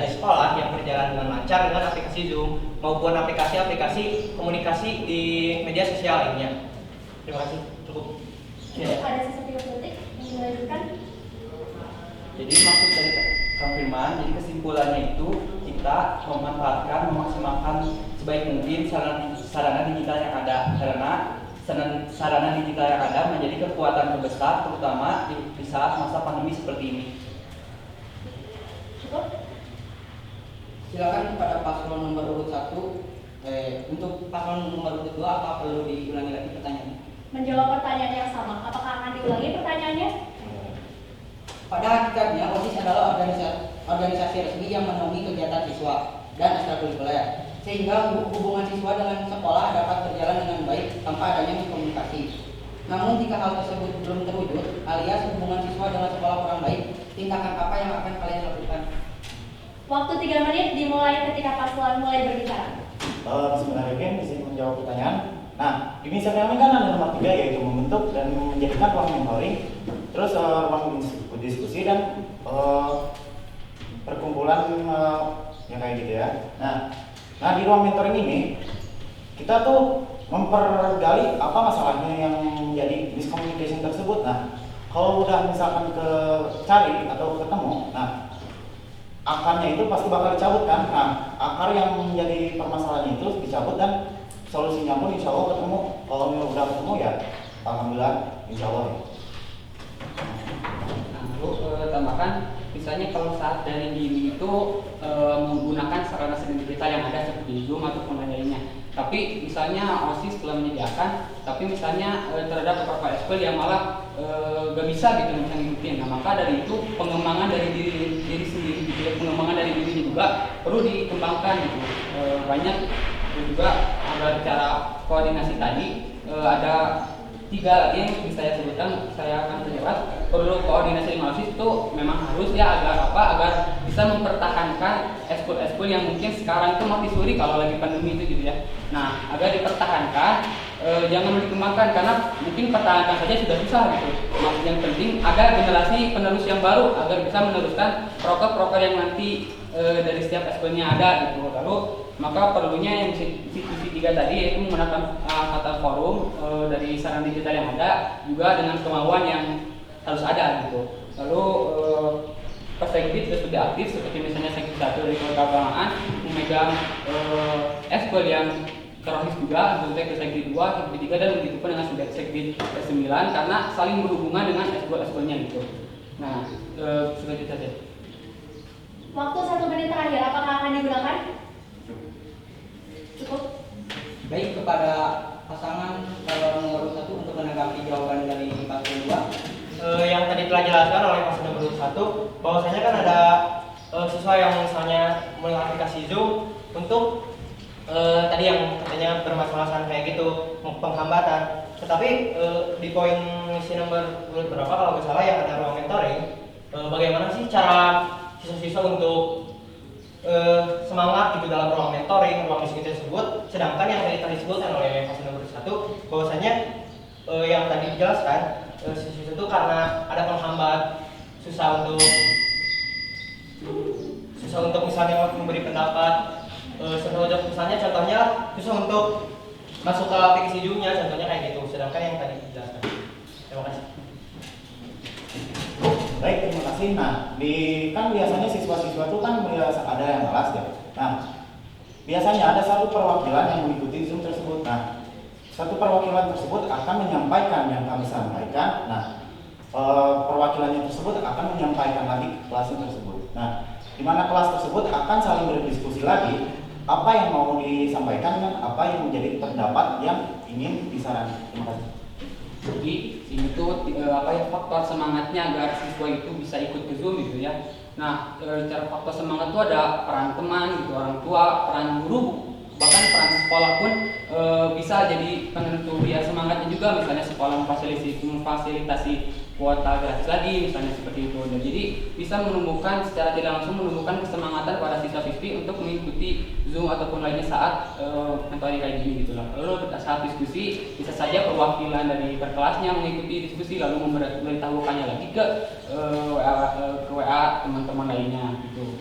Dari sekolah yang berjalan dengan lancar dengan aplikasi Zoom maupun aplikasi-aplikasi komunikasi di media sosial lainnya. Terima kasih. Cukup. Ada sisa 3 detik yang dilanjutkan. Jadi maksud dari Kang Firman, jadi kesimpulannya itu kita memanfaatkan, memaksimalkan sebaik mungkin sarana digital yang ada, karena sarana digital yang ada menjadi kekuatan terbesar terutama di saat masa pandemi seperti ini. Cukup. Silakan kepada paslon nomor urut 1. Untuk paslon nomor urut 2, apa perlu diulangi lagi pertanyaannya? Menjawab pertanyaan yang sama. Apakah akan diulangi pertanyaannya? Pada hakikatnya, OSIS adalah organisasi resmi yang menaungi kegiatan siswa dan ekstrakurikuler, sehingga hubungan siswa dengan sekolah dapat berjalan dengan baik tanpa adanya miskomunikasi. Namun jika hal tersebut belum terwujud, alias hubungan siswa dengan sekolah kurang baik, tindakan apa yang akan kalian lakukan? Waktu 3 menit dimulai ketika paslon mulai berbicara. Sebenarnya kan bisa menjawab pertanyaan. Nah, di misi kami kan ada nomor 3, yaitu membentuk dan menjadikan ruang mentoring, terus ruang diskusi dan perkumpulan yang kayak gitu ya. Nah di ruang mentoring ini kita tuh mempergali apa masalahnya yang menjadi miscommunication tersebut. Nah, kalau udah misalkan ke cari atau ketemu, nah akarnya itu pasti bakal dicabut kan. Nah, akar yang menjadi permasalahannya itu dicabut dan solusinya pun insya Allah ketemu. Kalau udah ketemu ya alhamdulillah insya Allah ya. Nah, lalu tambahkan, misalnya kalau saat daring ini itu menggunakan sarana digital yang ada seperti Zoom ataupun lainnya. Tapi misalnya OSIS telah menyediakan, tapi misalnya terhadap beberapa SQL yang malah gak bisa gitu misalnya ngikutin. Nah, maka dari itu pengembangan dari diri sendiri gitu ya, pengembangan dari diri juga perlu dikembangkan gitu. Banyak juga ada cara koordinasi tadi, ada 3 lagi yang bisa saya sebutkan, saya akan perjelas. Perlu koordinasi dengan OSIS itu memang harus ya, agar bisa mempertahankan eskul yang mungkin sekarang itu mati suri kalau lagi pandemi itu gitu ya. Nah, agar dipertahankan, jangan dikembangkan karena mungkin pertahankan saja sudah susah gitu. Yang penting ada generasi penerus yang baru agar bisa meneruskan proker-proker yang nanti dari setiap eskulnya ada gitu. Lalu maka perlunya yang institusi 3 tadi, yaitu menggunakan kata forum dari sarana digital yang ada juga dengan kemauan yang harus ada gitu. Lalu Persekdi terus lebih aktif seperti misalnya Sekdi 1 dari keagamaan memegang eskul yang teroris juga, untuk Sekdi 2, Sekdi 3 dan begitu pun dengan Sekdi 9 karena saling berhubungan dengan eskul-eskulnya gitu. Nah, seperti itu saja. Waktu 1 menit terakhir, apakah akan digunakan? Cukup. Baik, kepada pasangan calon nomor 1 untuk menanggapi jawaban dari paslon 2. Yang tadi telah dijelaskan oleh paslon nomor 1, bahwasanya kan ada siswa yang misalnya mulai aplikasi Zoom untuk tadi yang katanya bermasalah kayak gitu, penghambatan. Tetapi di poin misi nomor berapa kalau nggak salah yang ada ruang mentoring, bagaimana sih cara siswa-siswa untuk semangat gitu dalam ruang mentoring, ruang diskusi tersebut, sedangkan yang tadi disebutkan oleh paslon nomor 1 bahwasanya yang tadi dijelaskan siswa itu karena ada penghambat, susah untuk misalnya memberi pendapat, misalnya contohnya susah untuk masuk ke aplikasi Zoom-nya, contohnya kayak gitu, sedangkan yang tadi dijelaskan. Terima kasih. Baik, terima kasih. Nah, kan biasanya siswa-siswa itu kan ada yang malas ya. Nah, biasanya ada satu perwakilan yang mengikuti Zoom tersebut. Nah, satu perwakilan tersebut akan menyampaikan yang kami sampaikan. Nah, perwakilannya tersebut akan menyampaikan lagi ke kelasnya tersebut. Nah, di mana kelas tersebut akan saling berdiskusi lagi apa yang mau disampaikan dan apa yang menjadi pendapat yang ingin disarankan. Terima kasih. Jadi ini tuh faktor semangatnya agar siswa itu bisa ikut ke Zoom gitu ya. Nah, cara faktor semangat itu ada peran teman gitu, orang tua, peran guru, bahkan peran sekolah pun bisa jadi penentu dia semangatnya juga. Misalnya sekolah memfasilitasi kuota gratis lagi misalnya seperti itu. Dan jadi bisa menumbuhkan secara tidak langsung menumbuhkan kesemangatan pada siswa-siswi untuk mengikuti Zoom ataupun lainnya saat mentoring kayak gini gitu lah. Lalu saat diskusi bisa saja perwakilan dari berkelasnya mengikuti diskusi lalu memberitahukannya lagi ke WA teman-teman lainnya gitu.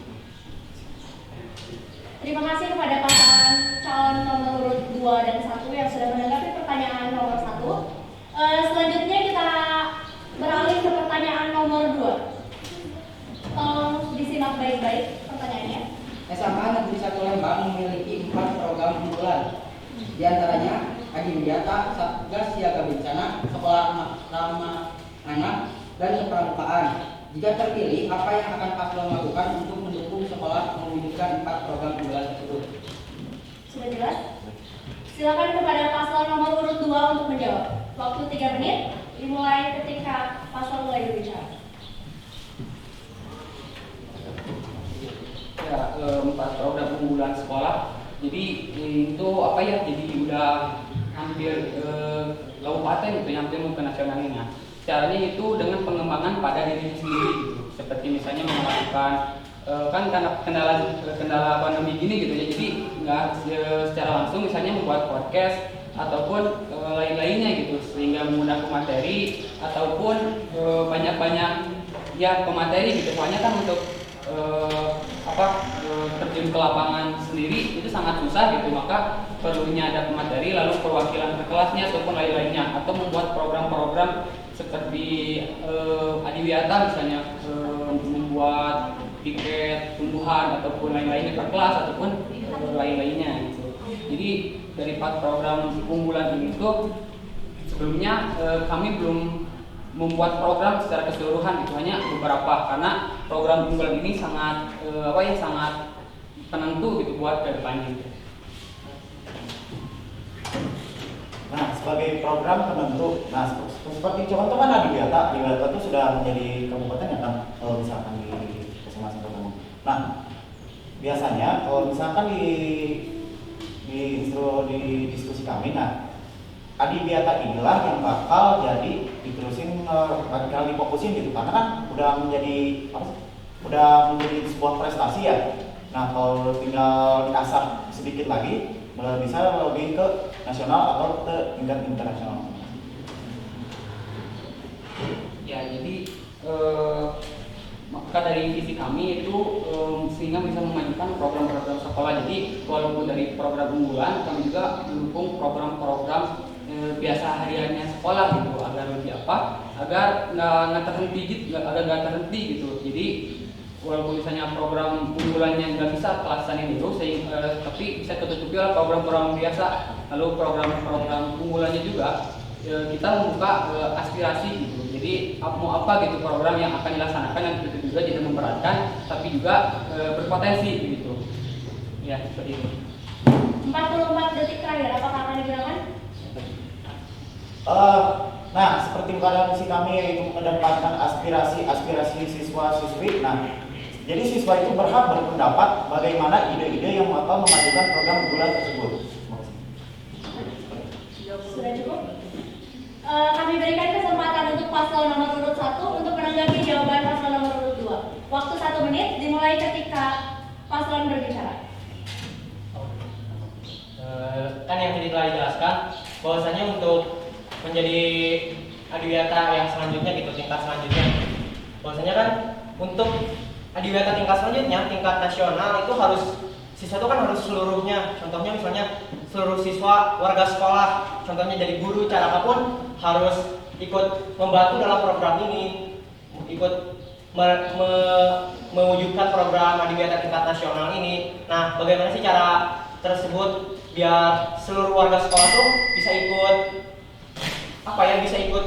Terima kasih kepada pasangan calon nomor urut 2 dan 1 yang sudah menanggapi pertanyaan nomor 1. Selanjutnya kita beralih ke pertanyaan nomor 2. Tolong disimak baik-baik pertanyaannya. SMA Negeri 1 Lembang memiliki 4 program unggulan. Di antaranya Adiwiyata, Satgas Siaga Bencana, Sekolah Ramah Anak, dan Kepramukaan. Jika terpilih, apa yang akan paslon lakukan untuk mendukung sekolah mewujudkan 4 program unggulan tersebut? Sudah jelas? Silakan kepada paslon nomor urut 2 untuk menjawab. Waktu 3 menit dimulai ketika paslon mulai berbicara. Ya, 4 program unggulan sekolah. Jadi itu apa ya? Jadi udah hampir kabupaten gitu, hampir mau ke nasionalnya. Caranya itu dengan pengembangan pada diri sendiri gitu. Seperti misalnya melakukan kan karena kendala pandemi gini gitu ya. Jadi nggak secara langsung misalnya membuat podcast ataupun lain-lainnya gitu, sehingga menggunakan materi ataupun banyak-banyak ya pemateri gitu. Soalnya kan untuk terjun ke lapangan sendiri itu sangat susah gitu, maka perlunya ada pemateri lalu perwakilan ke kelasnya ataupun lain-lainnya, atau membuat program-program seperti Adiwiyata misalnya, membuat tiket tumbuhan ataupun lain-lainnya per kelas ataupun lain-lainnya gitu. Jadi dari 4 program unggulan ini tuh sebelumnya kami belum membuat program secara keseluruhan gitu, hanya beberapa, karena program unggulan ini sangat sangat penentu gitu buat ke depannya gitu. Nah, sebagai program penentu, nah seperti contoh kan Adiwiyata itu sudah menjadi kabupaten ya kan, kalau misalkan di masing-masing kabupaten. Nah, biasanya kalau misalkan di diskusi kami, nah Adiwiyata inilah yang bakal jadi diterusin, bakal difokusin gitu, karena kan udah menjadi sebuah prestasi ya. Nah, kalau tinggal diasah sedikit lagi, bisa lebih ke nasional atau ke tingkat internasional. Ya, jadi maka dari visi kami itu sehingga bisa memajukan program-program sekolah. Jadi walaupun dari program unggulan, kami juga mendukung program-program biasa hariannya sekolah gitu, agar lebih agar nggak terhenti gitu. Jadi walaupun misalnya program unggulannya nggak bisa kelasannya dulu, tapi bisa ketutupi oleh program-program biasa. Lalu program-program unggulannya juga kita membuka aspirasi gitu. Jadi mau apa gitu program yang akan dilaksanakan, yang itu juga tidak memberatkan tapi juga berpotensi gitu. Ya, seperti itu. 44 detik terakhir, apakah akan digunakan? Nah, seperti pada misi kami yaitu mengedepankan aspirasi siswa-siswi. Nah, jadi siswa itu berhak berpendapat bagaimana ide-ide yang bakal memajukan program unggulan tersebut. Sudah cukup? Kami berikan kesempatan untuk paslon nomor urut 1 untuk menanggapi jawaban paslon nomor urut 2. Waktu 1 menit dimulai ketika paslon berbicara. Kan yang tadi telah dijelaskan bahwasanya untuk menjadi Adiwiyata yang selanjutnya gitu, tingkat selanjutnya, bahwasanya kan untuk Adiwiyata tingkat selanjutnya, tingkat nasional itu harus siswa itu kan harus seluruhnya. Contohnya misalnya seluruh siswa warga sekolah, contohnya dari guru, cara apapun harus ikut membantu dalam program ini, ikut mewujudkan program Adiwiyata tingkat nasional ini. Nah, bagaimana sih cara tersebut biar seluruh warga sekolah tuh bisa ikut bisa ikut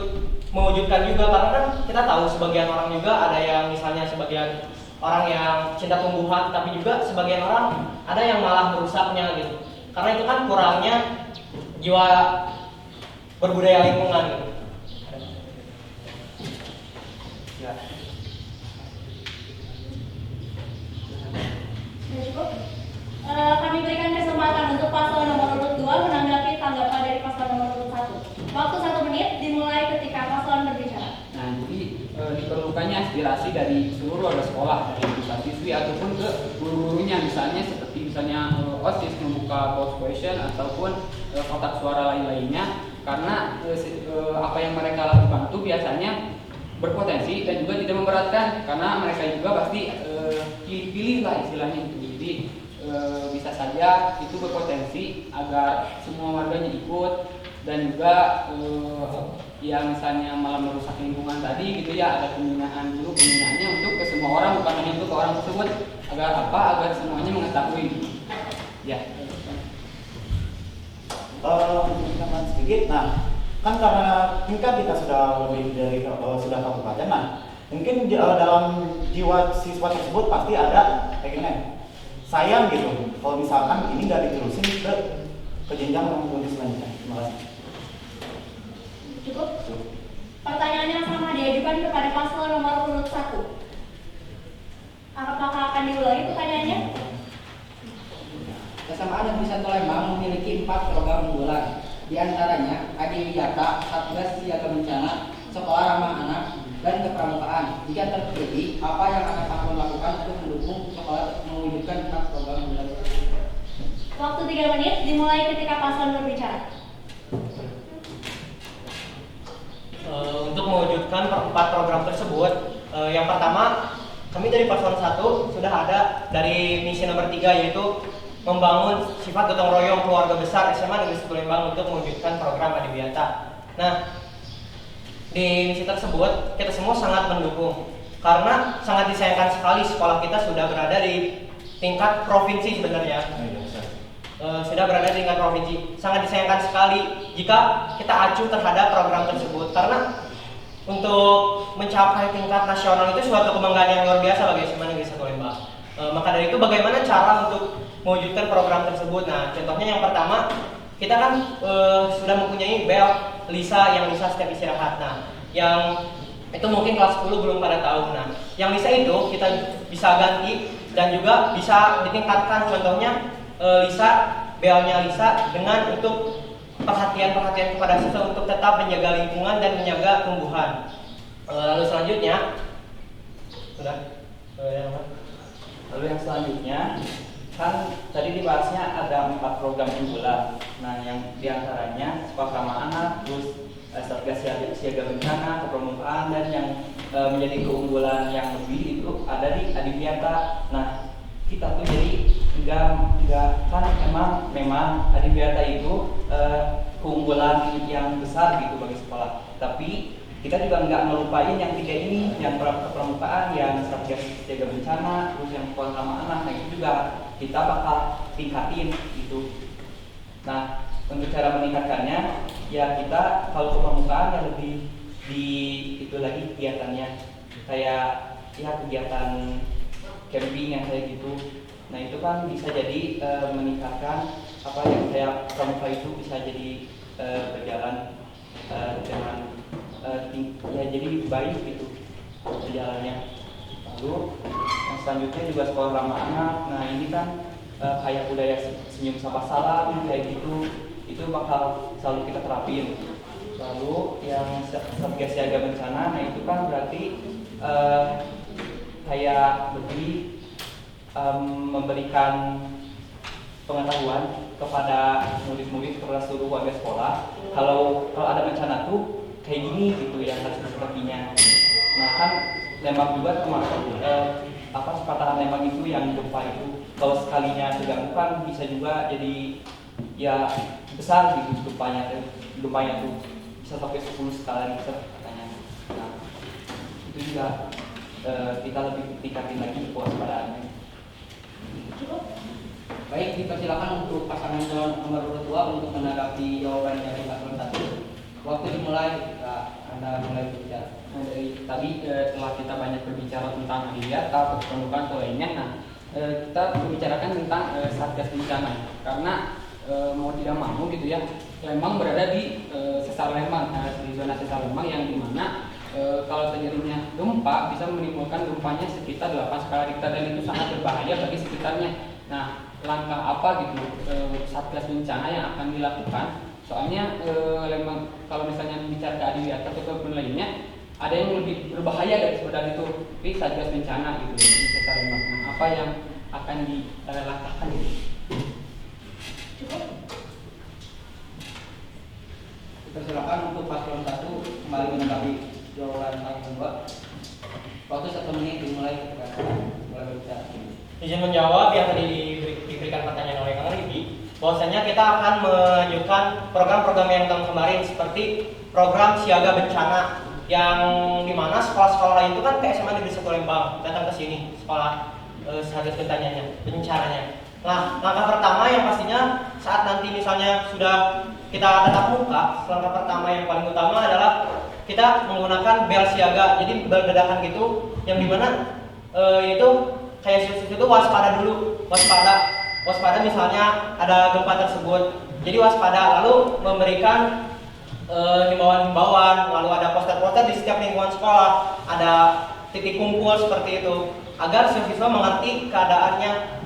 mewujudkan juga, karena kan kita tahu sebagian orang juga ada yang misalnya sebagian orang yang cinta tumbuhan, tapi juga sebagian orang ada yang malah merusaknya gitu, karena itu kan kurangnya jiwa berbudaya lingkungan gitu. Ya. Sudah cukup? Kami berikan kesempatan untuk paslon nomor urut 2 menanggapi tanggapan dari paslon nomor urut 1. Waktu 1 menit dimulai ketika paslon berbicara. Nah, jadi diperlukannya aspirasi dari seluruh warga sekolah, dari siswa-siswi ataupun ke guru-gurunya, misalnya seperti OSIS membuka post question ataupun kotak suara lain-lainnya, karena apa yang mereka lakukan itu biasanya berpotensi dan juga tidak memberatkan, karena mereka juga pasti pilih-pilih lah istilahnya gitu. Jadi bisa bisa saja itu berpotensi agar semua warganya ikut, dan juga yang misalnya malah merusak lingkungan tadi gitu ya, ada pembinaan dulu, pembinaannya untuk ke semua orang, bukan hanya untuk orang tersebut, agar semuanya mengetahui ya. Tambahan sedikit. Nah, kan karena ini kan kita sudah lebih dari sudah kabupaten. Nah, mungkin dalam jiwa siswa tersebut pasti ada kayak gini. Sayang gitu kalau misalkan ini nggak diterusin ke jenjang yang lebih selanjutnya. Terima kasih. Cukup? Pertanyaan yang sama diajukan kepada paslon nomor urut 1. Apakah akan diulangi pertanyaannya? SMA Negeri 1 Lembang memiliki 4 program unggulan. Di antaranya Adiwiyata, Satgas Siaga Bencana, Sekolah Ramah Anak, dan Kepramukaan. Jika terpilih, apa yang akan paslon lakukan untuk mendukung sekolah mewujudkan 4 program unggulan? Waktu 3 menit dimulai ketika paslon berbicara. Untuk mewujudkan 4 program tersebut, yang pertama kami dari paslon 1 sudah ada dari misi nomor 3, yaitu membangun sifat gotong royong keluarga besar SMA Negeri 1 Lembang untuk mewujudkan program Adiwiyata. Nah, di misi tersebut kita semua sangat mendukung karena sangat disayangkan sekali sekolah kita sudah berada di tingkat provinsi sebenarnya. Sudah berada di tingkat provinsi. Sangat disayangkan sekali jika kita acuh terhadap program tersebut, karena untuk mencapai tingkat nasional itu suatu kebanggaan yang luar biasa bagi SMA Negeri 1 Lembang. Maka dari itu bagaimana cara untuk mewujudkan program tersebut? Nah, contohnya yang pertama, kita kan sudah mempunyai bel Lisa yang bisa setiap istirahat. Nah, yang itu mungkin kelas 10 belum pada tahu. Nah, yang Lisa itu kita bisa ganti dan juga bisa ditingkatkan. Contohnya Lisa, belnya Lisa dengan untuk perhatian kepada siswa untuk tetap menjaga lingkungan dan menjaga tumbuhan. Lalu selanjutnya, Lalu yang selanjutnya, kan tadi dibahasnya ada 4 program unggulan. Nah, yang diantaranya Sekolah Ramah Anak, terus Satgas Siaga Bencana, Kepramukaan, dan yang menjadi keunggulan yang lebih itu ada di Adiwiyata. Nah, kita tuh jadi enggak kan memang Adiwiyata itu keunggulan yang besar gitu bagi sekolah. Tapi kita juga nggak ngelupain yang 3 ini, yang Kepramukaan, yang Satgas Siaga Bencana, terus yang Sekolah Ramah Anak. Nah, itu juga kita bakal tingkatin gitu. Nah, untuk cara meningkatkannya, ya kita kalau Kepramukaan yang lebih di itu lagi kegiatannya, kayak ya kegiatan camping yang kayak gitu. Nah, itu kan bisa jadi meningkatkan apa yang kayak pramuka itu bisa jadi berjalan dengan ya jadi baik gitu berjalannya. Lalu yang selanjutnya juga Sekolah Ramah Anak. Nah, ini kan kayak budaya senyum sapa salam kayak gitu, itu bakal selalu kita terapin. Lalu yang Satgas Siaga Bencana, nah itu kan berarti kayak lebih memberikan pengetahuan kepada murid-murid, kepada seluruh warga sekolah kalau ada bencana tuh kayak gini gitu yang harus sepertinya. Nah, kan Lembang juga termasuk sepatahan Lembang itu yang gempa itu kalau sekalinya terganggu kan bisa juga jadi ya besar gitu gempanya tuh bisa sampai 10 skala Richter katanya. Nah, itu juga kita lebih tingkatin lagi kewaspadaannya. Baik, dipersilakan untuk pasangan calon nomor urut 2 untuk menanggapi jawaban dari paslon 1. Waktu dimulai ketika Anda mulai berbicara. Nah, dari tadi setelah kita banyak berbicara tentang Adiwiyata, Kepramukaan atau lainnya, nah kita membicarakan tentang Satgas Bencana, karena mau tidak mau gitu ya, Lembang berada di sesar Lembang, di zona sesar Lembang yang dimana kalau terjadinya gempa bisa menimbulkan gempanya sekitar 8 skala Richter dan itu sangat berbahaya bagi sekitarnya. Nah, langkah apa gitu Satgas Bencana yang akan dilakukan? Soalnya Lembang kalau misalnya bicara ke Adiwiyata atau ke lainnya ada yang lebih berbahaya daripada itu, tapi Satgas Bencana gitu di sesar Lembang. Nah, apa yang akan dilakukan gitu? Cukup? Dipersilakan untuk paslon 1 kembali menanggapi jawaban paslon 2. Waktu 1 menit dimulai ketika mulai berbicara. Izin menjawab yang tadi diberikan pertanyaan oleh bahwasanya kita akan menunjukkan program-program yang tahun kemarin seperti program siaga bencana yang dimana sekolah-sekolah lain itu kan ke SMA Negeri 1 Lembang datang ke sini sekolah seharga bencananya. Nah, langkah pertama yang pastinya saat nanti misalnya sudah kita tatap muka, langkah pertama yang paling utama adalah kita menggunakan bel siaga. Jadi bel dadakan gitu, yang dimana itu kayak situ itu waspada dulu, waspada misalnya ada gempa tersebut. Jadi waspada, lalu memberikan himbauan-himbauan, lalu ada poster-poster di setiap lingkungan sekolah, ada titik kumpul seperti itu, agar siswa mengerti keadaannya